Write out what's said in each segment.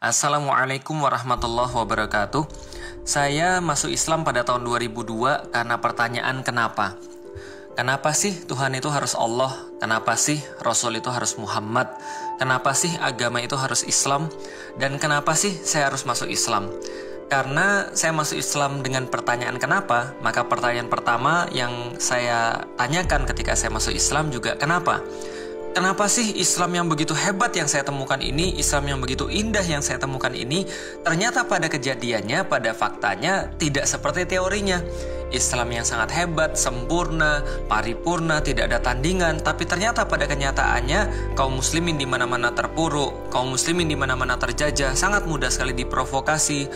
Assalamualaikum warahmatullahi wabarakatuh. Saya masuk Islam pada tahun 2002 karena pertanyaan kenapa. Kenapa sih Tuhan itu harus Allah? Kenapa sih Rasul itu harus Muhammad? Kenapa sih agama itu harus Islam? Dan kenapa sih saya harus masuk Islam? Karena saya masuk Islam dengan pertanyaan kenapa, maka pertanyaan pertama yang saya tanyakan ketika saya masuk Islam juga kenapa? Kenapa sih Islam yang begitu hebat yang saya temukan ini, Islam yang begitu indah yang saya temukan ini, ternyata pada kejadiannya, pada faktanya tidak seperti teorinya. Islam yang sangat hebat, sempurna, paripurna, tidak ada tandingan, tapi ternyata pada kenyataannya kaum muslimin di mana-mana terpuruk, kaum muslimin di mana-mana terjajah, sangat mudah sekali diprovokasi.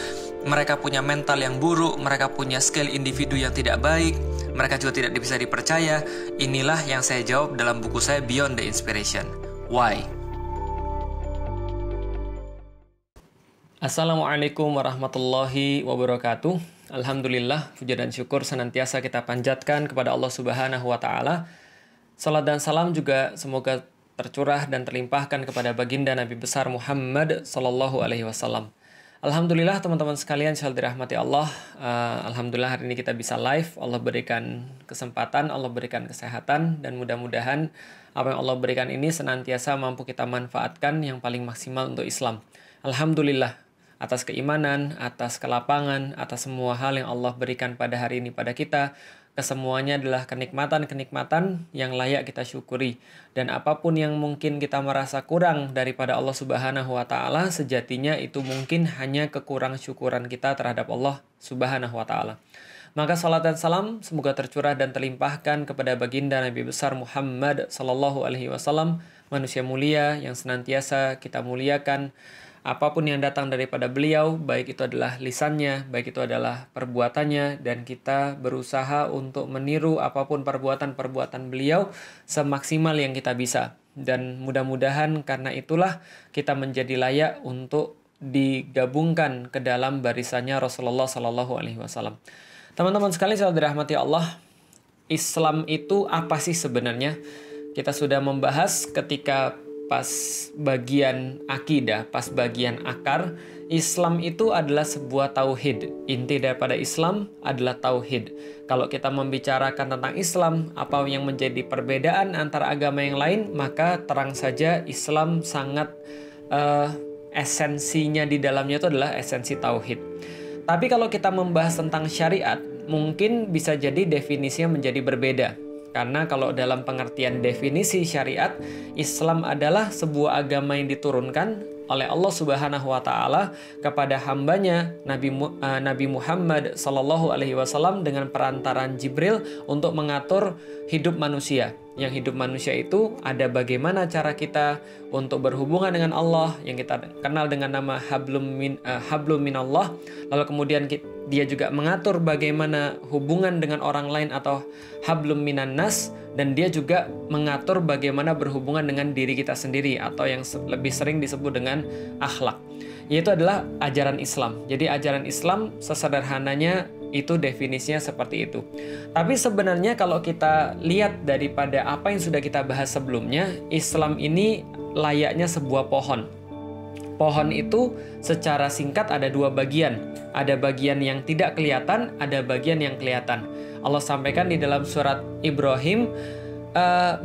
Mereka punya mental yang buruk, mereka punya skill individu yang tidak baik, mereka juga tidak bisa dipercaya. Inilah yang saya jawab dalam buku saya Beyond the Inspiration. Why? Assalamualaikum warahmatullahi wabarakatuh. Alhamdulillah, puja dan syukur senantiasa kita panjatkan kepada Allah Subhanahu wa Ta'ala. Salat dan salam juga semoga tercurah dan terlimpahkan kepada baginda Nabi besar Muhammad Sallallahu Alaihi Wasallam. Alhamdulillah teman-teman sekalian, insyaallah dirahmati Allah. Alhamdulillah hari ini kita bisa live. Allah berikan kesempatan, Allah berikan kesehatan, dan mudah-mudahan apa yang Allah berikan ini senantiasa mampu kita manfaatkan yang paling maksimal untuk Islam. Alhamdulillah atas keimanan, atas kelapangan, atas semua hal yang Allah berikan pada hari ini pada kita. Kesemuanya adalah kenikmatan-kenikmatan yang layak kita syukuri. Dan apapun yang mungkin kita merasa kurang daripada Allah Subhanahu wa Ta'ala, sejatinya itu mungkin hanya kekurang syukuran kita terhadap Allah Subhanahu wa Ta'ala. Maka salat dan salam semoga tercurah dan terlimpahkan kepada baginda Nabi besar Muhammad Sallallahu Alaihi Wasallam, manusia mulia yang senantiasa kita muliakan. Apapun yang datang daripada beliau, baik itu adalah lisannya, baik itu adalah perbuatannya, dan kita berusaha untuk meniru apapun perbuatan-perbuatan beliau semaksimal yang kita bisa. Dan mudah-mudahan karena itulah kita menjadi layak untuk digabungkan ke dalam barisannya Rasulullah Sallallahu Alaihi Wasallam. Teman-teman sekalian, saya dirahmati Allah, Islam itu apa sih sebenarnya? Kita sudah membahas ketika pas bagian akidah, pas bagian akar, Islam itu adalah sebuah tauhid. Inti daripada Islam adalah tauhid. Kalau kita membicarakan tentang Islam, apa yang menjadi perbedaan antara agama yang lain, maka terang saja Islam sangat esensinya di dalamnya itu adalah esensi tauhid. Tapi kalau kita membahas tentang syariat, mungkin bisa jadi definisinya menjadi berbeda. Karena kalau dalam pengertian definisi syariat, Islam adalah sebuah agama yang diturunkan oleh Allah Subhanahu wa Ta'ala kepada hambanya Nabi Muhammad Sallallahu Alaihi Wasallam dengan perantaran Jibril untuk mengatur hidup manusia. Yang hidup manusia itu ada bagaimana cara kita untuk berhubungan dengan Allah yang kita kenal dengan nama hablum minallah. Lalu kemudian dia juga mengatur bagaimana hubungan dengan orang lain atau hablum minan nas, dan dia juga mengatur bagaimana berhubungan dengan diri kita sendiri atau yang lebih sering disebut dengan akhlak. Yaitu adalah ajaran Islam. Jadi ajaran Islam sesederhananya itu definisinya seperti itu. Tapi sebenarnya kalau kita lihat daripada apa yang sudah kita bahas sebelumnya, Islam ini layaknya sebuah pohon. Pohon itu secara singkat ada dua bagian. Ada bagian yang tidak kelihatan, ada bagian yang kelihatan. Allah sampaikan di dalam surat Ibrahim,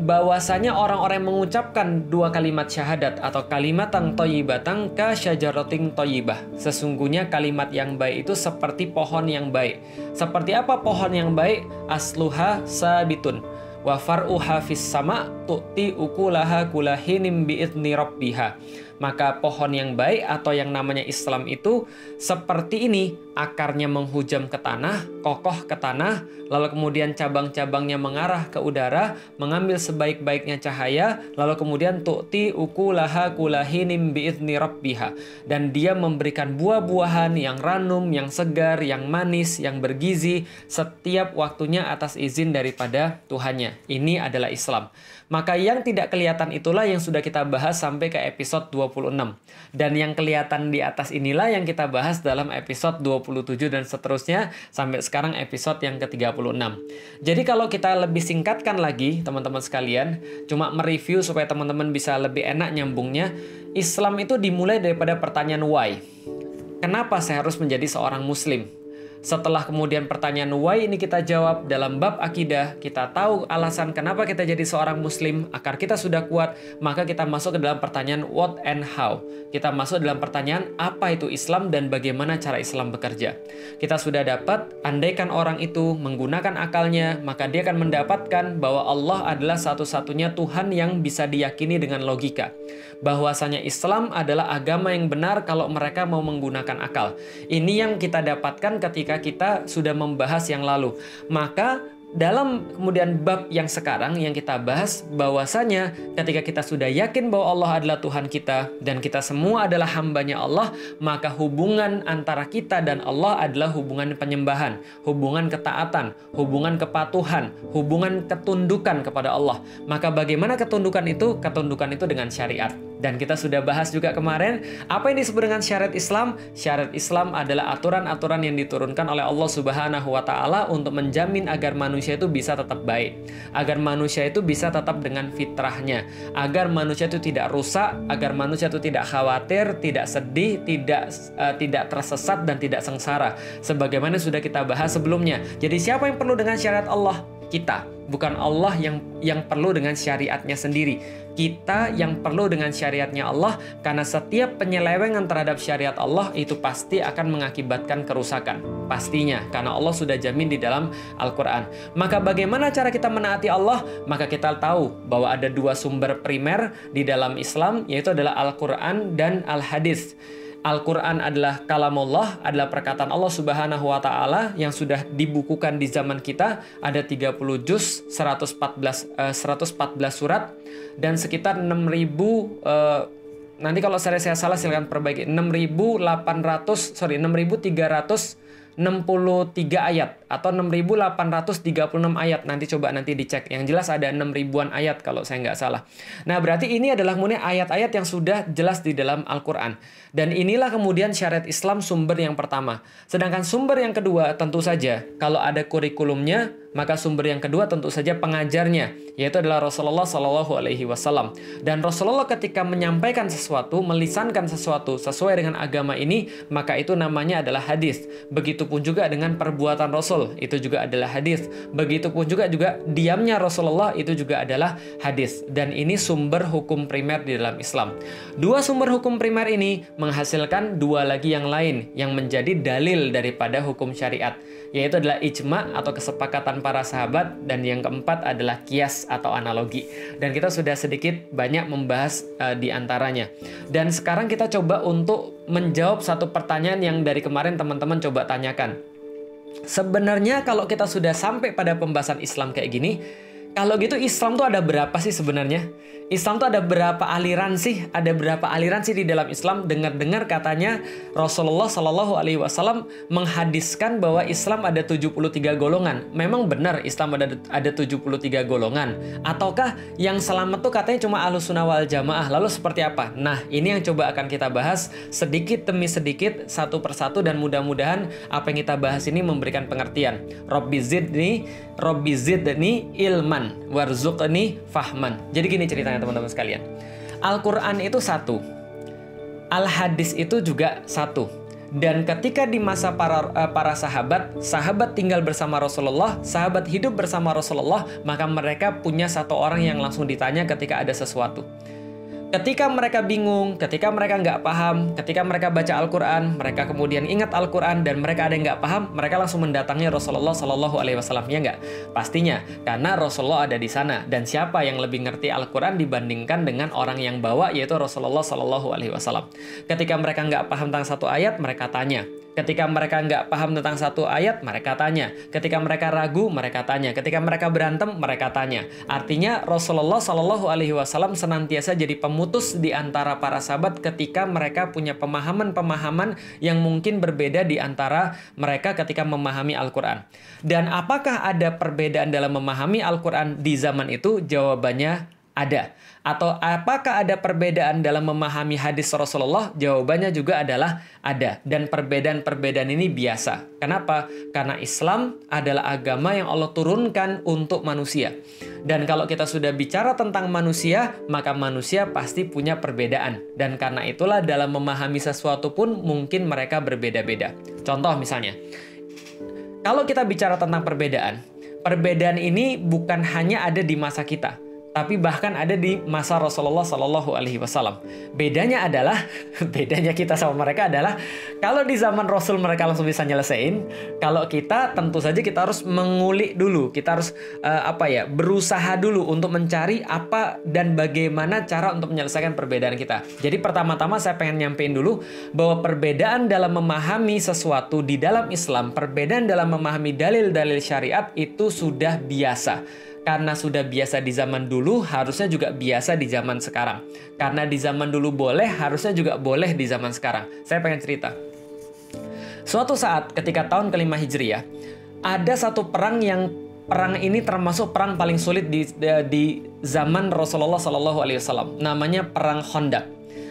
bahwasanya orang-orang yang mengucapkan dua kalimat syahadat atau kalimatan thayyibatan ka syajaratin thayyibah. Sesungguhnya kalimat yang baik itu seperti pohon yang baik. Seperti apa pohon yang baik? Asluha sabitun wa far'uha fis sama' tu'ti ukulaha kulahinim bi'idni rabbiha. Maka pohon yang baik atau yang namanya Islam itu seperti ini, akarnya menghujam ke tanah, kokoh ke tanah, lalu kemudian cabang-cabangnya mengarah ke udara, mengambil sebaik-baiknya cahaya, lalu kemudian tu'ti ukulaha kulahinim bi'idni rabbiha. Dan dia memberikan buah-buahan yang ranum, yang segar, yang manis, yang bergizi setiap waktunya atas izin daripada Tuhannya. Ini adalah Islam. Maka yang tidak kelihatan itulah yang sudah kita bahas sampai ke episode 20 26. Dan yang kelihatan di atas inilah yang kita bahas dalam episode 27 dan seterusnya sampai sekarang episode yang ke-36. Jadi kalau kita lebih singkatkan lagi teman-teman sekalian, cuma mereview supaya teman-teman bisa lebih enak nyambungnya, Islam itu dimulai daripada pertanyaan why. Kenapa saya harus menjadi seorang muslim? Setelah kemudian pertanyaan why ini kita jawab dalam bab akidah, kita tahu alasan kenapa kita jadi seorang muslim, akar kita sudah kuat, maka kita masuk ke dalam pertanyaan what and how. Kita masuk dalam pertanyaan apa itu Islam dan bagaimana cara Islam bekerja. Kita sudah dapat, andaikan orang itu menggunakan akalnya, maka dia akan mendapatkan bahwa Allah adalah satu-satunya Tuhan yang bisa diyakini dengan logika. Bahwasanya Islam adalah agama yang benar kalau mereka mau menggunakan akal. Ini yang kita dapatkan ketika kita sudah membahas yang lalu. Maka dalam kemudian bab yang sekarang yang kita bahas, bahwasanya ketika kita sudah yakin bahwa Allah adalah Tuhan kita dan kita semua adalah hambanya Allah, maka hubungan antara kita dan Allah adalah hubungan penyembahan, hubungan ketaatan, hubungan kepatuhan, hubungan ketundukan kepada Allah. Maka bagaimana ketundukan itu? Ketundukan itu dengan syariat. Dan kita sudah bahas juga kemarin, apa yang disebut dengan syariat Islam? Syariat Islam adalah aturan-aturan yang diturunkan oleh Allah Subhanahu wa Ta'ala untuk menjamin agar manusia itu bisa tetap baik, agar manusia itu bisa tetap dengan fitrahnya, agar manusia itu tidak rusak, agar manusia itu tidak khawatir, tidak sedih, tidak tersesat dan tidak sengsara. Sebagaimana sudah kita bahas sebelumnya. Jadi siapa yang perlu dengan syariat Allah? Kita, bukan Allah yang perlu dengan syariatnya sendiri. Kita yang perlu dengan syariatnya Allah, karena setiap penyelewengan terhadap syariat Allah itu pasti akan mengakibatkan kerusakan. Pastinya, karena Allah sudah jamin di dalam Al-Quran. Maka bagaimana cara kita menaati Allah? Maka kita tahu bahwa ada dua sumber primer di dalam Islam, yaitu adalah Al-Quran dan Al-Hadis. Al-Quran adalah kalamullah, adalah perkataan Allah Subhanahu wa Ta'ala yang sudah dibukukan di zaman kita. Ada 30 juz, 114 surat dan sekitar 6.000 nanti kalau saya salah silakan perbaiki. 6.363 ayat atau 6.836 ayat. Nanti coba dicek. Yang jelas ada 6.000-an ayat kalau saya nggak salah. Nah, berarti ini adalah kemudian ayat-ayat yang sudah jelas di dalam Al-Quran. Dan inilah kemudian syariat Islam sumber yang pertama. Sedangkan sumber yang kedua tentu saja kalau ada kurikulumnya, maka sumber yang kedua tentu saja pengajarnya, yaitu adalah Rasulullah Shallallahu Alaihi Wasallam. Dan Rasulullah ketika menyampaikan sesuatu, melisankan sesuatu sesuai dengan agama ini, maka itu namanya adalah hadis. Begitupun juga dengan perbuatan Rasul, itu juga adalah hadis. Begitupun juga diamnya Rasulullah, itu juga adalah hadis. Dan ini sumber hukum primer di dalam Islam. Dua sumber hukum primer ini menghasilkan dua lagi yang lain yang menjadi dalil daripada hukum syariat, yaitu adalah ijma atau kesepakatan para sahabat, dan yang keempat adalah kias atau analogi. Dan kita sudah sedikit banyak membahas di antaranya. Dan sekarang kita coba untuk menjawab satu pertanyaan yang dari kemarin teman-teman coba tanyakan. Sebenarnya kalau kita sudah sampai pada pembahasan Islam kayak gini, kalau gitu Islam tuh ada berapa sih sebenarnya? Islam tuh ada berapa aliran sih? Ada berapa aliran sih di dalam Islam? Dengar-dengar katanya Rasulullah Shallallahu Alaihi Wasallam menghadiskan bahwa Islam ada 73 golongan. Memang benar Islam ada 73 golongan? Ataukah yang selamat tuh katanya cuma Ahlussunnah wal Jamaah? Lalu seperti apa? Nah, ini yang coba akan kita bahas sedikit demi sedikit, satu persatu, dan mudah-mudahan apa yang kita bahas ini memberikan pengertian. Rabbi zidni ilman warzuqni fahman. Jadi gini ceritanya teman-teman sekalian. Al-Quran itu satu, Al-Hadis itu juga satu. Dan ketika di masa para sahabat tinggal bersama Rasulullah, sahabat hidup bersama Rasulullah, maka mereka punya satu orang yang langsung ditanya ketika ada sesuatu. Ketika mereka bingung, ketika mereka nggak paham, ketika mereka baca Al-Quran, mereka kemudian ingat Al-Quran dan mereka ada yang nggak paham, mereka langsung mendatangi Rasulullah Shallallahu Alaihi Wasallam, ya nggak? Pastinya, karena Rasulullah ada di sana. Dan siapa yang lebih ngerti Al-Quran dibandingkan dengan orang yang bawa, yaitu Rasulullah Shallallahu Alaihi Wasallam. Ketika mereka nggak paham tentang satu ayat, mereka tanya. Ketika mereka nggak paham tentang satu ayat, mereka tanya. Ketika mereka ragu, mereka tanya. Ketika mereka berantem, mereka tanya. Artinya Rasulullah Shallallahu Alaihi Wasallam senantiasa jadi pemutus di antara para sahabat ketika mereka punya pemahaman-pemahaman yang mungkin berbeda di antara mereka ketika memahami Al-Quran. Dan apakah ada perbedaan dalam memahami Al-Quran di zaman itu? Jawabannya Ada. Atau apakah ada perbedaan dalam memahami hadis Rasulullah? Jawabannya juga adalah ada. Dan perbedaan-perbedaan ini biasa. Kenapa? Karena Islam adalah agama yang Allah turunkan untuk manusia. Dan kalau kita sudah bicara tentang manusia, maka manusia pasti punya perbedaan. Dan karena itulah dalam memahami sesuatu pun mungkin mereka berbeda-beda. Contoh misalnya, kalau kita bicara tentang perbedaan ini bukan hanya ada di masa kita, tapi bahkan ada di masa Rasulullah Shallallahu Alaihi Wasallam. Bedanya kita sama mereka adalah kalau di zaman Rasul mereka langsung bisa nyelesain, kalau kita tentu saja kita harus mengulik dulu, kita harus berusaha dulu untuk mencari apa dan bagaimana cara untuk menyelesaikan perbedaan kita. Jadi pertama-tama saya pengen nyampein dulu bahwa perbedaan dalam memahami sesuatu di dalam Islam, perbedaan dalam memahami dalil-dalil syariat itu sudah biasa. Karena sudah biasa di zaman dulu, harusnya juga biasa di zaman sekarang. Karena di zaman dulu boleh, harusnya juga boleh di zaman sekarang. Saya pengen cerita. Suatu saat ketika tahun ke-5 Hijriah, ada satu perang ini termasuk perang paling sulit di zaman Rasulullah SAW. Namanya Perang Khandaq.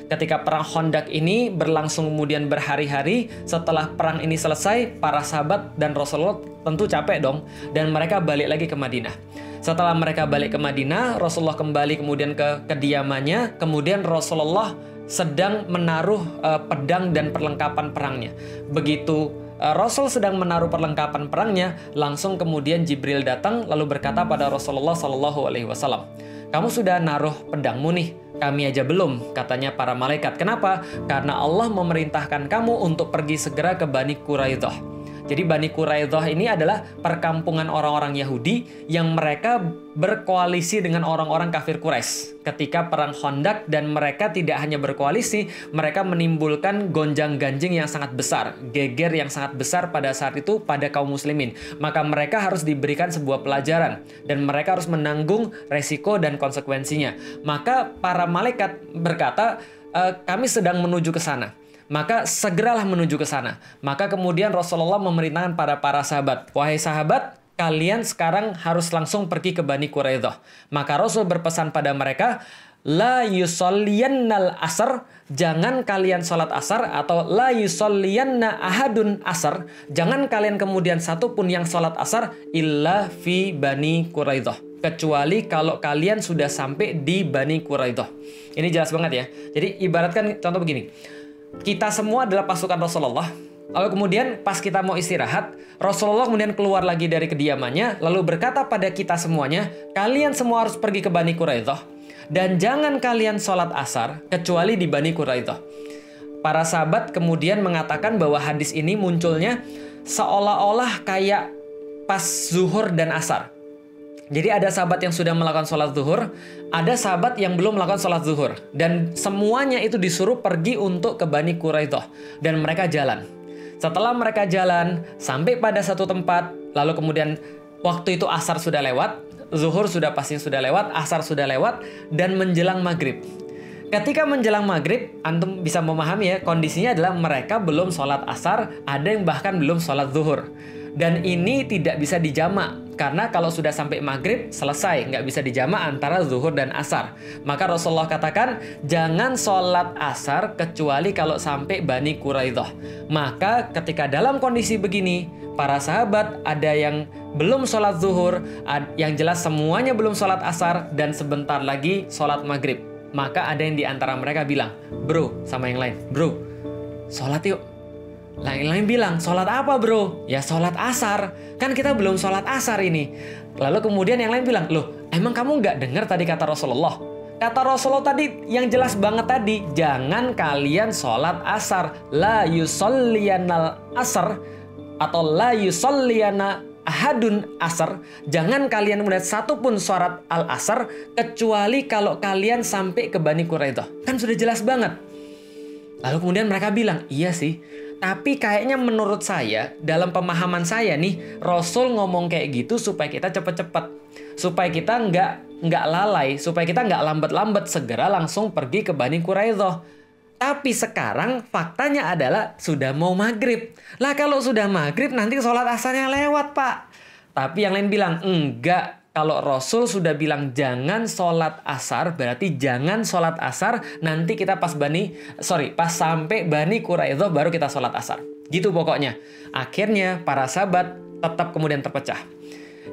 Ketika Perang Khandaq ini berlangsung kemudian berhari-hari, setelah perang ini selesai, para sahabat dan Rasulullah tentu capek dong, dan mereka balik lagi ke Madinah. Setelah mereka balik ke Madinah, Rasulullah kembali kemudian ke kediamannya, kemudian Rasulullah sedang menaruh pedang dan perlengkapan perangnya. Begitu Rasul sedang menaruh perlengkapan perangnya, langsung kemudian Jibril datang lalu berkata pada Rasulullah SAW, "Kamu sudah naruh pedangmu nih, kami aja belum," katanya para malaikat. Kenapa? Karena Allah memerintahkan kamu untuk pergi segera ke Bani Quraidah. Jadi Bani Quraidah ini adalah perkampungan orang-orang Yahudi yang mereka berkoalisi dengan orang-orang kafir Quraisy ketika perang Khandaq, dan mereka tidak hanya berkoalisi, mereka menimbulkan gonjang-ganjing yang sangat besar, geger yang sangat besar pada saat itu pada kaum muslimin. Maka mereka harus diberikan sebuah pelajaran dan mereka harus menanggung resiko dan konsekuensinya. Maka para malaikat berkata, kami sedang menuju ke sana. Maka segeralah menuju ke sana. Maka kemudian Rasulullah memerintahkan pada para sahabat, "Wahai sahabat, kalian sekarang harus langsung pergi ke Bani Quraidah." Maka Rasul berpesan pada mereka, "La yusalliyannal asar," jangan kalian sholat asar, atau "La yusalliyanna ahadun asar," jangan kalian kemudian satu pun yang sholat asar, "illa fi Bani Quraidah," kecuali kalau kalian sudah sampai di Bani Quraidah. Ini jelas banget ya. Jadi ibaratkan contoh begini. Kita semua adalah pasukan Rasulullah. Lalu kemudian pas kita mau istirahat, Rasulullah kemudian keluar lagi dari kediamannya, lalu berkata pada kita semuanya, "Kalian semua harus pergi ke Bani Quraidah, dan jangan kalian sholat asar kecuali di Bani Quraidah." Para sahabat kemudian mengatakan bahwa hadis ini munculnya seolah-olah kayak pas zuhur dan asar. Jadi ada sahabat yang sudah melakukan sholat zuhur, ada sahabat yang belum melakukan sholat zuhur. Dan semuanya itu disuruh pergi untuk ke Bani Quraidah. Dan mereka jalan. Setelah mereka jalan, sampai pada satu tempat, lalu kemudian waktu itu asar sudah lewat, zuhur sudah pasti sudah lewat, asar sudah lewat, dan menjelang maghrib. Ketika menjelang maghrib, antum bisa memahami ya, kondisinya adalah mereka belum sholat asar, ada yang bahkan belum sholat zuhur. Dan ini tidak bisa dijamak, karena kalau sudah sampai maghrib, selesai. Nggak bisa dijamak antara zuhur dan asar. Maka Rasulullah katakan, jangan sholat asar kecuali kalau sampai Bani Quraidah. Maka ketika dalam kondisi begini, para sahabat ada yang belum sholat zuhur, yang jelas semuanya belum sholat asar, dan sebentar lagi sholat maghrib. Maka ada yang di antara mereka bilang, "Bro," sama yang lain, "Bro, sholat yuk." Lain-lain bilang, "Sholat apa bro?" "Ya sholat asar, kan kita belum sholat asar ini." Lalu kemudian yang lain bilang, "Loh, emang kamu nggak dengar tadi kata Rasulullah? Kata Rasulullah tadi yang jelas banget tadi, jangan kalian sholat asar. La yusolliyanal asar, atau la yusalliyana ahadun asar. Jangan kalian melihat satu pun sholat al-asar, kecuali kalau kalian sampai ke Bani Quraidah." Kan sudah jelas banget. Lalu kemudian mereka bilang, "Iya sih, tapi kayaknya menurut saya, dalam pemahaman saya nih, Rasul ngomong kayak gitu supaya kita cepet-cepet. Supaya kita nggak lalai, supaya kita nggak lambat-lambat, segera langsung pergi ke Bani Quraidah. Tapi sekarang faktanya adalah sudah mau maghrib. Lah kalau sudah maghrib nanti sholat asarnya lewat pak." Tapi yang lain bilang, "Enggak, kalau Rasul sudah bilang jangan sholat asar, berarti jangan sholat asar, nanti kita pas sampai Bani Quraidah baru kita sholat asar. Gitu pokoknya. Akhirnya para sahabat tetap kemudian terpecah.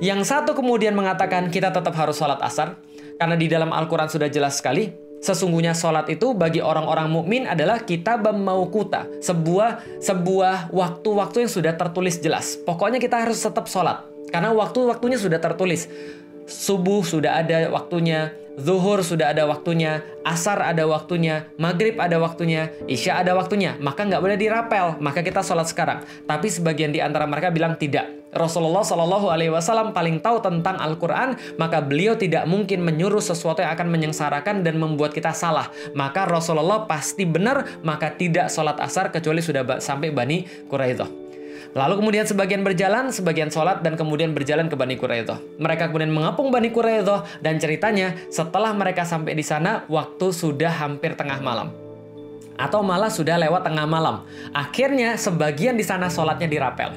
Yang satu kemudian mengatakan kita tetap harus sholat asar, karena di dalam Al-Quran sudah jelas sekali, sesungguhnya sholat itu bagi orang-orang mukmin adalah kitabam mauquta, sebuah waktu-waktu yang sudah tertulis jelas. Pokoknya kita harus tetap sholat, karena waktu-waktunya sudah tertulis. Subuh sudah ada waktunya, zuhur sudah ada waktunya, asar ada waktunya, maghrib ada waktunya, isya ada waktunya. Maka nggak boleh dirapel, maka kita sholat sekarang. Tapi sebagian di antara mereka bilang tidak. Rasulullah Shallallahu Alaihi Wasallam paling tahu tentang Al-Quran, maka beliau tidak mungkin menyuruh sesuatu yang akan menyengsarakan dan membuat kita salah. Maka Rasulullah pasti benar, maka tidak sholat asar kecuali sudah sampai Bani Quraidah. Lalu kemudian sebagian berjalan, sebagian sholat, dan kemudian berjalan ke Bani Quraidah. Mereka kemudian mengepung Bani Quraidah, dan ceritanya setelah mereka sampai di sana, waktu sudah hampir tengah malam. Atau malah sudah lewat tengah malam. Akhirnya sebagian di sana sholatnya dirapel.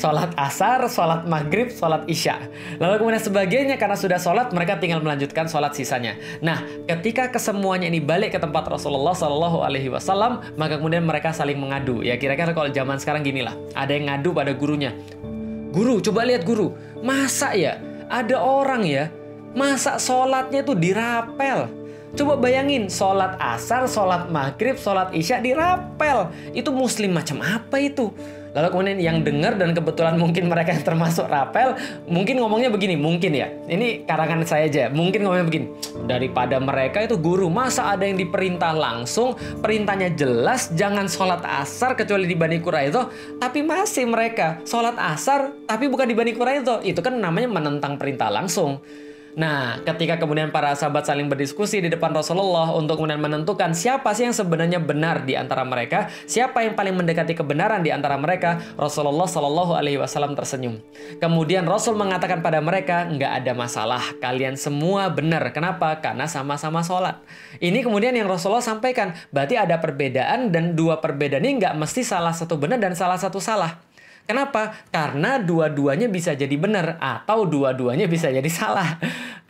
Sholat asar, sholat maghrib, sholat isya. Lalu kemudian sebagiannya karena sudah sholat, mereka tinggal melanjutkan sholat sisanya. Nah, ketika kesemuanya ini balik ke tempat Rasulullah Shallallahu Alaihi Wasallam, maka kemudian mereka saling mengadu. Ya kira-kira kalau zaman sekarang gini lah, ada yang ngadu pada gurunya. Guru, coba lihat guru, masa ya ada orang ya, masa sholatnya tuh dirapel. Coba bayangin, sholat asar, sholat maghrib, sholat isya dirapel. Itu muslim macam apa itu? Lalu kemudian yang dengar, dan kebetulan mungkin mereka yang termasuk rapel, mungkin ngomongnya begini, mungkin ya, ini karangan saya aja, mungkin ngomongnya begini, daripada mereka itu guru, masa ada yang diperintah langsung, perintahnya jelas, jangan sholat asar kecuali di Bani Quraidah, tapi masih mereka sholat asar, tapi bukan di Bani Quraidah, itu kan namanya menentang perintah langsung. Nah, ketika kemudian para sahabat saling berdiskusi di depan Rasulullah untuk kemudian menentukan siapa sih yang sebenarnya benar di antara mereka, siapa yang paling mendekati kebenaran di antara mereka, Rasulullah Shallallahu Alaihi Wasallam tersenyum. Kemudian Rasul mengatakan pada mereka, nggak ada masalah, kalian semua benar. Kenapa? Karena sama-sama sholat. Ini kemudian yang Rasulullah sampaikan, berarti ada perbedaan, dan dua perbedaan ini nggak mesti salah satu benar dan salah satu salah. Kenapa? Karena dua-duanya bisa jadi benar atau dua-duanya bisa jadi salah.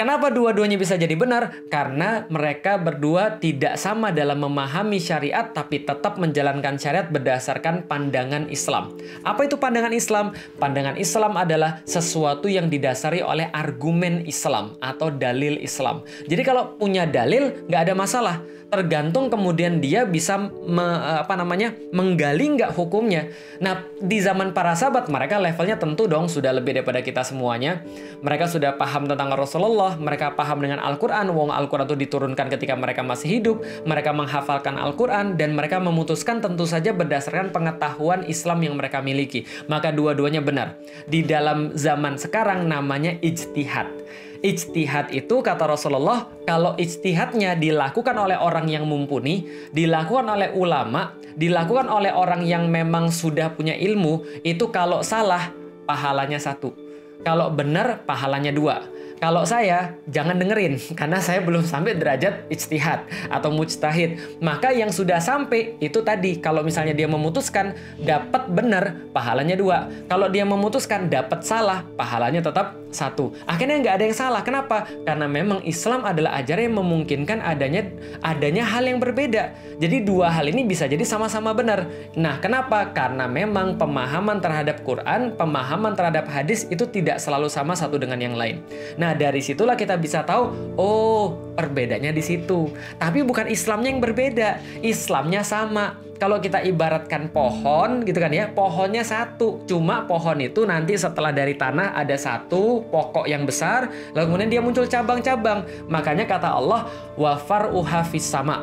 Kenapa dua-duanya bisa jadi benar? Karena mereka berdua tidak sama dalam memahami syariat, tapi tetap menjalankan syariat berdasarkan pandangan Islam. Apa itu pandangan Islam? Pandangan Islam adalah sesuatu yang didasari oleh argumen Islam atau dalil Islam. Jadi kalau punya dalil, nggak ada masalah. Tergantung kemudian dia bisa menggali nggak hukumnya. Nah, di zaman para sahabat, mereka levelnya tentu dong sudah lebih daripada kita semuanya. Mereka sudah paham tentang Rasulullah, mereka paham dengan Al-Quran. Wong Al-Quran itu diturunkan ketika mereka masih hidup, mereka menghafalkan Al-Quran, dan mereka memutuskan tentu saja berdasarkan pengetahuan Islam yang mereka miliki. Maka dua-duanya benar. Di dalam zaman sekarang namanya ijtihad. Ijtihad itu, kata Rasulullah, kalau ijtihadnya dilakukan oleh orang yang mumpuni, dilakukan oleh ulama, dilakukan oleh orang yang memang sudah punya ilmu, itu kalau salah, pahalanya 1. Kalau benar, pahalanya 2. Kalau saya, jangan dengerin, karena saya belum sampai derajat ijtihad atau mujtahid. Maka yang sudah sampai, itu tadi, kalau misalnya dia memutuskan dapat benar, pahalanya 2. Kalau dia memutuskan dapat salah, pahalanya tetap 1. Akhirnya nggak ada yang salah. Kenapa? Karena memang Islam adalah ajaran yang memungkinkan adanya hal yang berbeda. Jadi dua hal ini bisa jadi sama-sama benar. Nah, kenapa? Karena memang pemahaman terhadap Quran, pemahaman terhadap hadis itu tidak selalu sama satu dengan yang lain. Nah, dari situlah kita bisa tahu, oh, perbedaannya di situ. Tapi bukan Islamnya yang berbeda, Islamnya sama. Kalau kita ibaratkan pohon gitu kan ya, pohonnya 1. Cuma pohon itu nanti setelah dari tanah ada 1 pokok yang besar, lalu kemudian dia muncul cabang-cabang. Makanya kata Allah, wa far'uha fis sama.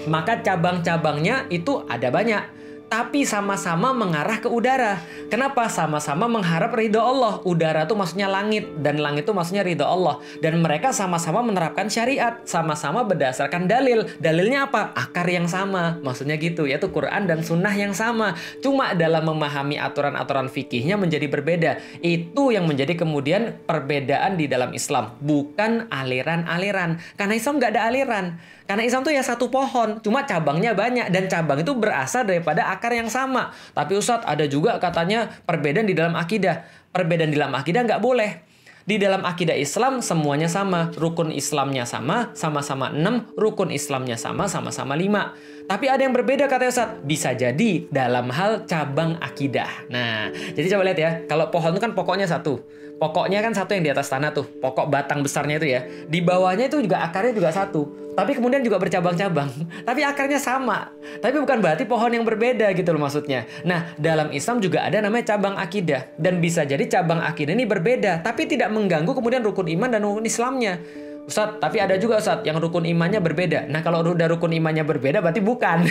Maka cabang-cabangnya itu ada banyak, tapi sama-sama mengarah ke udara. Kenapa? Sama-sama mengharap ridho Allah. Udara itu maksudnya langit, dan langit itu maksudnya ridho Allah. Dan mereka sama-sama menerapkan syariat, sama-sama berdasarkan dalil. Dalilnya apa? Akar yang sama, maksudnya gitu, yaitu Quran dan Sunnah yang sama. Cuma dalam memahami aturan-aturan fikihnya menjadi berbeda. Itu yang menjadi kemudian perbedaan di dalam Islam, bukan aliran-aliran. Karena Islam nggak ada aliran. Karena Islam itu ya 1 pohon, cuma cabangnya banyak, dan cabang itu berasal daripada akar yang sama. Tapi Ustadz, ada juga katanya perbedaan di dalam akidah. Perbedaan di dalam akidah nggak boleh. Di dalam akidah Islam semuanya sama. Rukun Islamnya sama, sama-sama 6. Rukun Islamnya sama, sama-sama 5. Tapi ada yang berbeda kata Ustaz. Bisa jadi dalam hal cabang akidah. Nah, jadi coba lihat ya. Kalau pohon itu kan pokoknya satu. Pokoknya kan satu yang di atas tanah tuh. Pokok batang besarnya itu ya. Di bawahnya itu juga akarnya juga satu. Tapi kemudian juga bercabang-cabang. Tapi akarnya sama. Tapi bukan berarti pohon yang berbeda gitu loh maksudnya. Nah, dalam Islam juga ada namanya cabang akidah. Dan bisa jadi cabang akidah ini berbeda. Tapi tidak mengganggu kemudian rukun iman dan rukun Islamnya. Ustadz, tapi ada juga Ustadz yang rukun imannya berbeda. Nah, kalau udah rukun imannya berbeda berarti bukan.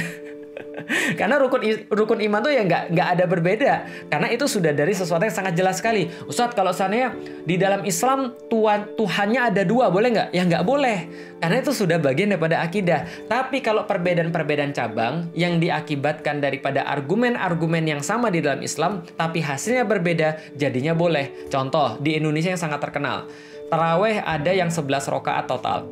Karena rukun iman tuh ya nggak ada berbeda. Karena itu sudah dari sesuatu yang sangat jelas sekali. Ustadz, kalau seandainya di dalam Islam Tuhannya ada 2, boleh nggak? Ya nggak boleh. Karena itu sudah bagian daripada akidah. Tapi kalau perbedaan-perbedaan cabang yang diakibatkan daripada argumen-argumen yang sama di dalam Islam, tapi hasilnya berbeda, jadinya boleh. Contoh, di Indonesia yang sangat terkenal. Taraweh ada yang 11 rakaat total.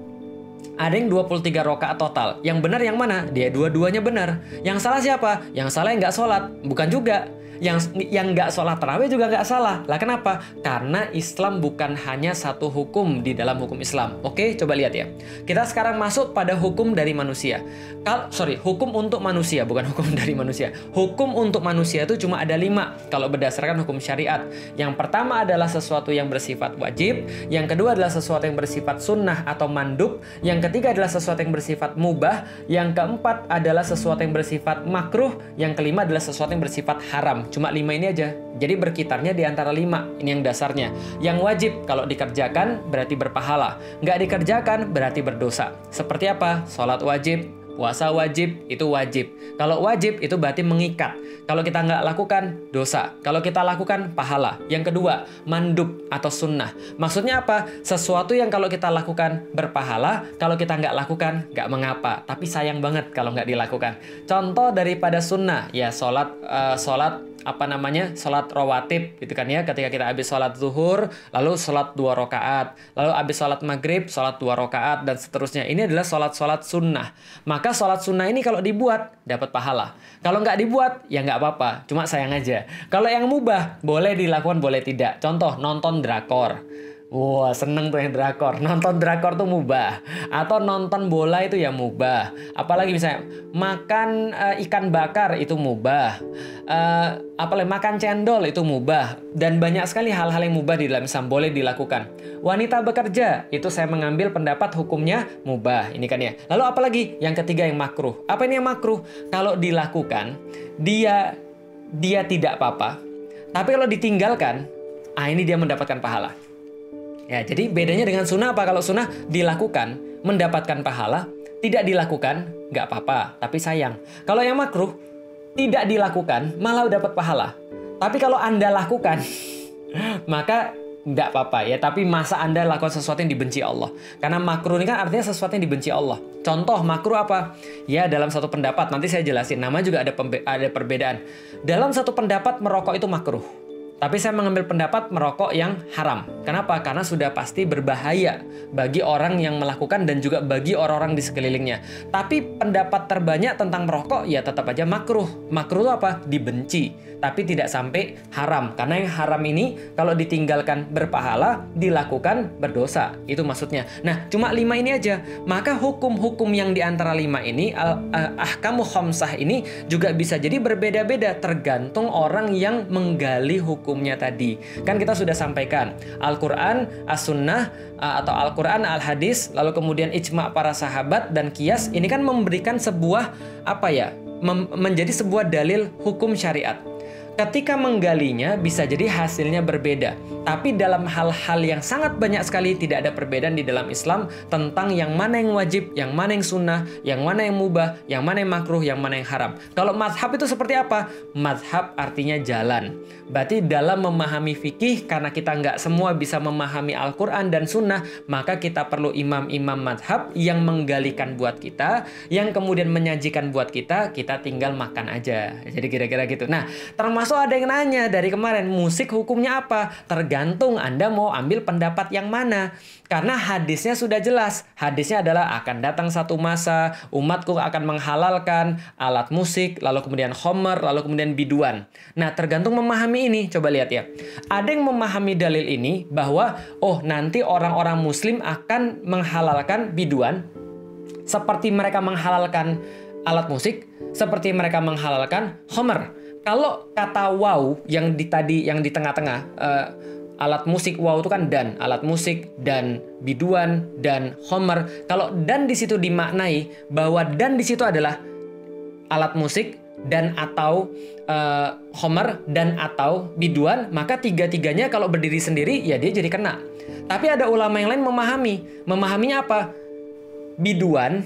Ada yang 23 rakaat total. Yang benar yang mana? Dia dua-duanya benar. Yang salah siapa? Yang salah yang nggak sholat. Bukan juga. Yang nggak sholat tarawih juga nggak salah. Lah kenapa? Karena Islam bukan hanya satu hukum di dalam hukum Islam. Oke, coba lihat ya. Kita sekarang masuk pada hukum dari manusia. Hukum untuk manusia, bukan hukum dari manusia. Hukum untuk manusia itu cuma ada 5 kalau berdasarkan hukum syariat. Yang pertama adalah sesuatu yang bersifat wajib. Yang kedua adalah sesuatu yang bersifat sunnah atau mandub. Yang ketiga adalah sesuatu yang bersifat mubah. Yang keempat adalah sesuatu yang bersifat makruh. Yang kelima adalah sesuatu yang bersifat haram. Cuma 5 ini aja. Jadi berkitarnya di antara 5. Ini yang dasarnya. Yang wajib kalau dikerjakan berarti berpahala. Nggak dikerjakan berarti berdosa. Seperti apa? Sholat wajib, puasa wajib, itu wajib. Kalau wajib itu berarti mengikat. Kalau kita nggak lakukan, dosa. Kalau kita lakukan, pahala. Yang kedua, mandub atau sunnah. Maksudnya apa? Sesuatu yang kalau kita lakukan berpahala, kalau kita nggak lakukan, nggak mengapa. Tapi sayang banget kalau nggak dilakukan. Contoh daripada sunnah, ya sholat rawatib gitu kan ya, ketika kita habis sholat zuhur lalu sholat 2 rakaat, lalu habis sholat maghrib sholat 2 rakaat dan seterusnya. Ini adalah sholat sunnah. Maka sholat sunnah ini kalau dibuat dapat pahala, kalau nggak dibuat ya nggak apa-apa, cuma sayang aja. Kalau yang mubah boleh dilakukan boleh tidak. Contoh nonton drakor. Wah, seneng tuh yang drakor. Nonton drakor tuh mubah. Atau nonton bola itu ya mubah. Apalagi misalnya makan ikan bakar itu mubah. Apalagi makan cendol itu mubah. Dan banyak sekali hal-hal yang mubah di dalam Islam boleh dilakukan. Wanita bekerja, itu saya mengambil pendapat hukumnya mubah. Ini kan ya. Lalu apalagi? Yang ketiga yang makruh. Apa ini yang makruh? Kalau dilakukan, dia tidak apa-apa. Tapi kalau ditinggalkan, ini dia mendapatkan pahala. Ya, jadi bedanya dengan sunnah apa? Kalau sunnah dilakukan, mendapatkan pahala, tidak dilakukan, nggak apa-apa, tapi sayang. Kalau yang makruh, tidak dilakukan, malah dapat pahala. Tapi kalau Anda lakukan, maka nggak apa-apa ya. Tapi masa Anda lakukan sesuatu yang dibenci Allah? Karena makruh ini kan artinya sesuatu yang dibenci Allah. Contoh makruh apa? Ya, dalam satu pendapat, nanti saya jelasin. Nama juga ada perbedaan. Dalam satu pendapat, merokok itu makruh. Tapi saya mengambil pendapat merokok yang haram. Kenapa? Karena sudah pasti berbahaya bagi orang yang melakukan dan juga bagi orang-orang di sekelilingnya. Tapi pendapat terbanyak tentang merokok ya tetap aja makruh. Makruh itu apa? Dibenci. Tapi tidak sampai haram. Karena yang haram ini kalau ditinggalkan berpahala, dilakukan berdosa. Itu maksudnya. Nah, cuma 5 ini aja. Maka hukum-hukum yang di antara 5 ini, ahkamu khamsah ini juga bisa jadi berbeda-beda tergantung orang yang menggali hukumnya tadi. Kan kita sudah sampaikan Al-Quran, As-Sunnah, atau Al-Quran, Al-Hadis, lalu kemudian ijma' para sahabat dan qiyas. Ini kan memberikan sebuah menjadi sebuah dalil hukum syariat. Ketika menggalinya bisa jadi hasilnya berbeda. Tapi dalam hal-hal yang sangat banyak sekali tidak ada perbedaan di dalam Islam tentang yang mana yang wajib, yang mana yang sunnah, yang mana yang mubah, yang mana yang makruh, yang mana yang haram. Kalau mazhab itu seperti apa? Mazhab artinya jalan. Berarti dalam memahami fikih, karena kita nggak semua bisa memahami Al-Quran dan sunnah, maka kita perlu imam-imam mazhab yang menggalikan buat kita, yang kemudian menyajikan buat kita tinggal makan aja. Jadi kira-kira gitu. Nah, termasuk ada yang nanya dari kemarin, musik hukumnya apa? Tergantung tergantung Anda mau ambil pendapat yang mana. Karena hadisnya sudah jelas. Hadisnya adalah akan datang satu masa, umatku akan menghalalkan alat musik, lalu kemudian khamr, lalu kemudian biduan. Nah, tergantung memahami ini. Coba lihat ya. Ada yang memahami dalil ini bahwa, oh nanti orang-orang muslim akan menghalalkan biduan, seperti mereka menghalalkan alat musik, seperti mereka menghalalkan khamr. Kalau kata waw yang di tengah-tengah, alat musik waw itu kan dan, alat musik dan biduan dan khamr. Kalau dan di situ dimaknai bahwa dan di situ adalah alat musik dan atau khamr dan atau biduan, maka tiga-tiganya kalau berdiri sendiri ya dia jadi kena. Tapi ada ulama yang lain memahaminya apa? Biduan,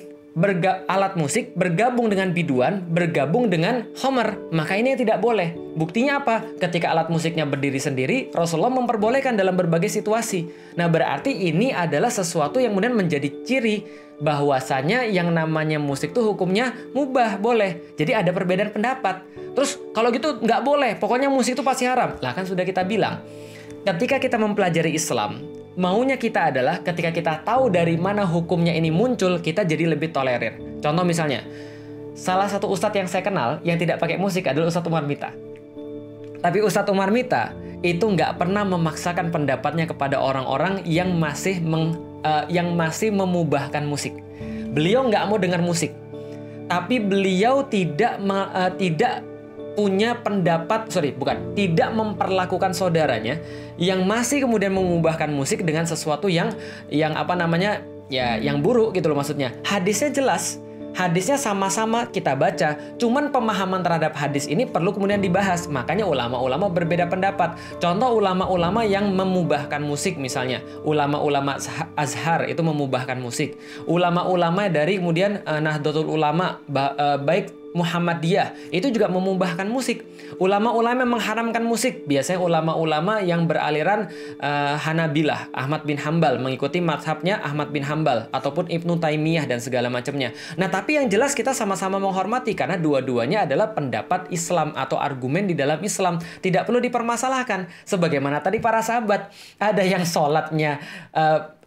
alat musik bergabung dengan biduan, bergabung dengan khamr, maka ini yang tidak boleh. Buktinya apa? Ketika alat musiknya berdiri sendiri, Rasulullah memperbolehkan dalam berbagai situasi. Nah, berarti ini adalah sesuatu yang kemudian menjadi ciri bahwasanya yang namanya musik tuh hukumnya mubah, boleh. Jadi ada perbedaan pendapat. Terus kalau gitu nggak boleh, pokoknya musik itu pasti haram. Lah kan sudah kita bilang, ketika kita mempelajari Islam, maunya kita adalah ketika kita tahu dari mana hukumnya ini muncul, kita jadi lebih tolerir. Contoh misalnya, salah satu ustadz yang saya kenal yang tidak pakai musik adalah Ustadz Umar Mita. Tapi Ustadz Umar Mita itu nggak pernah memaksakan pendapatnya kepada orang-orang yang masih memubahkan musik. Beliau nggak mau dengar musik. Tapi beliau tidak punya pendapat, tidak memperlakukan saudaranya yang masih kemudian mengubahkan musik dengan sesuatu yang buruk gitu loh maksudnya. Hadisnya jelas. Hadisnya sama-sama kita baca, cuman pemahaman terhadap hadis ini perlu kemudian dibahas. Makanya ulama-ulama berbeda pendapat. Contoh ulama-ulama yang memubahkan musik misalnya, ulama-ulama Azhar itu memubahkan musik. Ulama-ulama dari kemudian Nahdlatul Ulama, baik Muhammadiyah itu juga memubahkan musik. Ulama-ulama yang mengharamkan musik biasanya ulama-ulama yang beraliran Hanabilah, Ahmad bin Hambal, mengikuti mazhabnya Ahmad bin Hambal ataupun Ibnu Taimiyah dan segala macamnya. Nah, tapi yang jelas kita sama-sama menghormati karena dua-duanya adalah pendapat Islam atau argumen di dalam Islam, tidak perlu dipermasalahkan. Sebagaimana tadi para sahabat, ada yang sholatnya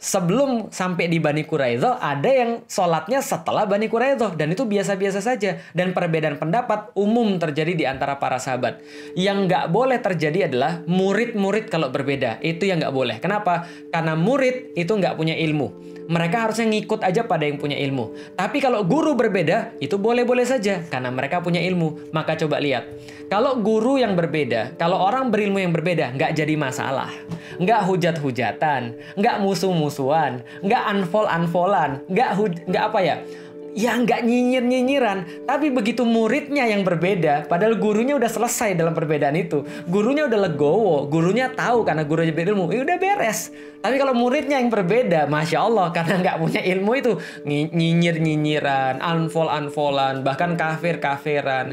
sebelum sampai di Bani Quraidah, ada yang sholatnya setelah Bani Quraidah, dan itu biasa-biasa saja. Dan perbedaan pendapat umum terjadi di antara para sahabat. Yang nggak boleh terjadi adalah murid-murid kalau berbeda. Itu yang nggak boleh. Kenapa? Karena murid itu nggak punya ilmu. Mereka harusnya ngikut aja pada yang punya ilmu. Tapi kalau guru berbeda, itu boleh-boleh saja karena mereka punya ilmu. Maka coba lihat, kalau guru yang berbeda, kalau orang berilmu yang berbeda, nggak jadi masalah. Nggak hujat-hujatan, nggak musuh-musuhan, nggak unfold-unfoldan, nggak nyinyir-nyinyiran. Tapi begitu muridnya yang berbeda, padahal gurunya udah selesai dalam perbedaan itu, gurunya udah legowo, gurunya tahu karena gurunya berilmu, udah beres. Tapi kalau muridnya yang berbeda, Masya Allah, karena nggak punya ilmu itu, nyinyir-nyinyiran, unfold-unfoldan, bahkan kafir-kafiran.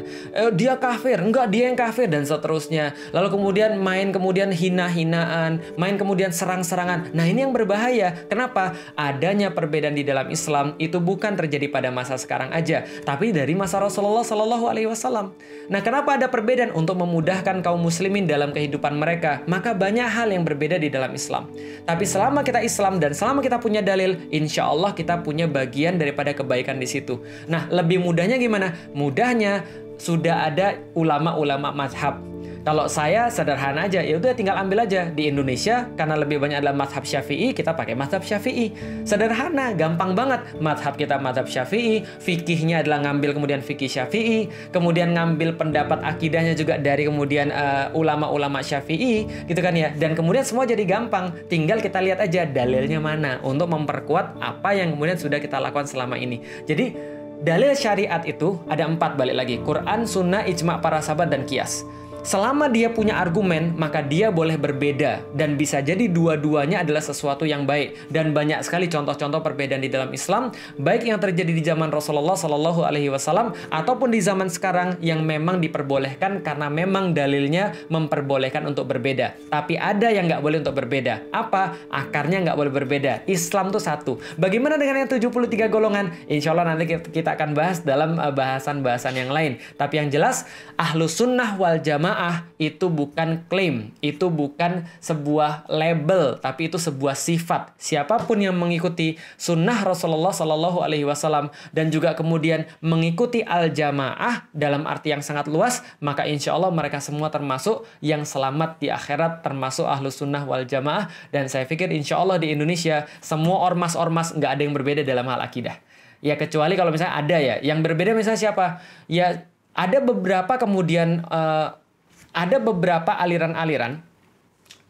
Dia kafir, enggak dia yang kafir, dan seterusnya. Lalu kemudian main hina-hinaan, main kemudian serang-serangan. Nah, ini yang berbahaya. Kenapa? Adanya perbedaan di dalam Islam itu bukan terjadi pada masa sekarang aja, tapi dari masa Rasulullah Shallallahu Alaihi Wasallam. Nah, kenapa ada perbedaan? Untuk memudahkan kaum muslimin dalam kehidupan mereka. Maka banyak hal yang berbeda di dalam Islam. Tapi selama kita Islam dan selama kita punya dalil, insya Allah kita punya bagian daripada kebaikan di situ. Nah, lebih mudahnya gimana? Mudahnya sudah ada ulama-ulama mazhab. Kalau saya sederhana aja, ya udah tinggal ambil aja. Di Indonesia karena lebih banyak adalah mazhab Syafi'i, kita pakai mazhab Syafi'i. Sederhana, gampang banget. Mazhab kita mazhab Syafi'i, fikihnya adalah ngambil kemudian fikih Syafi'i, kemudian ngambil pendapat akidahnya juga dari kemudian ulama-ulama Syafi'i, gitu kan ya. Dan kemudian semua jadi gampang. Tinggal kita lihat aja dalilnya mana untuk memperkuat apa yang kemudian sudah kita lakukan selama ini. Jadi dalil syariat itu ada 4, balik lagi. Quran, Sunnah, Ijma' para sahabat, dan Qiyas. Selama dia punya argumen, maka dia boleh berbeda. Dan bisa jadi dua-duanya adalah sesuatu yang baik. Dan banyak sekali contoh-contoh perbedaan di dalam Islam, baik yang terjadi di zaman Rasulullah Shallallahu Alaihi Wasallam ataupun di zaman sekarang yang memang diperbolehkan karena memang dalilnya memperbolehkan untuk berbeda. Tapi ada yang nggak boleh untuk berbeda. Apa? Akarnya nggak boleh berbeda. Islam tuh satu. Bagaimana dengan yang 73 golongan? Insya Allah nanti kita akan bahas dalam bahasan-bahasan yang lain. Tapi yang jelas, Ahlus Sunnah wal Jamaah jamaah itu bukan klaim, itu bukan sebuah label, tapi itu sebuah sifat. Siapapun yang mengikuti sunnah Rasulullah Shallallahu Alaihi Wasallam dan juga kemudian mengikuti al-jamaah dalam arti yang sangat luas, maka insya Allah mereka semua termasuk yang selamat di akhirat, termasuk ahlus sunnah wal jamaah. Dan saya pikir insya Allah di Indonesia semua ormas-ormas nggak ada yang berbeda dalam hal akidah. Ya kecuali kalau misalnya ada ya, yang berbeda misalnya siapa? Ya ada beberapa kemudian ada beberapa aliran-aliran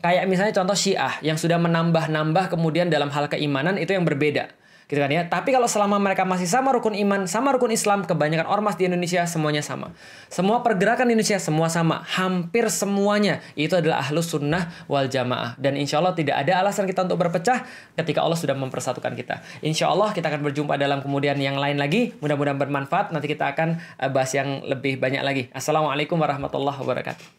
kayak misalnya contoh Syiah yang sudah menambah-nambah kemudian dalam hal keimanan itu yang berbeda. Gitu kan ya. Tapi kalau selama mereka masih sama rukun iman, sama rukun Islam, kebanyakan ormas di Indonesia semuanya sama. Semua pergerakan di Indonesia semua sama. Hampir semuanya itu adalah ahlus sunnah wal jamaah. Dan insya Allah tidak ada alasan kita untuk berpecah ketika Allah sudah mempersatukan kita. Insya Allah kita akan berjumpa dalam kemudian yang lain lagi. Mudah-mudahan bermanfaat. Nanti kita akan bahas yang lebih banyak lagi. Assalamualaikum warahmatullahi wabarakatuh.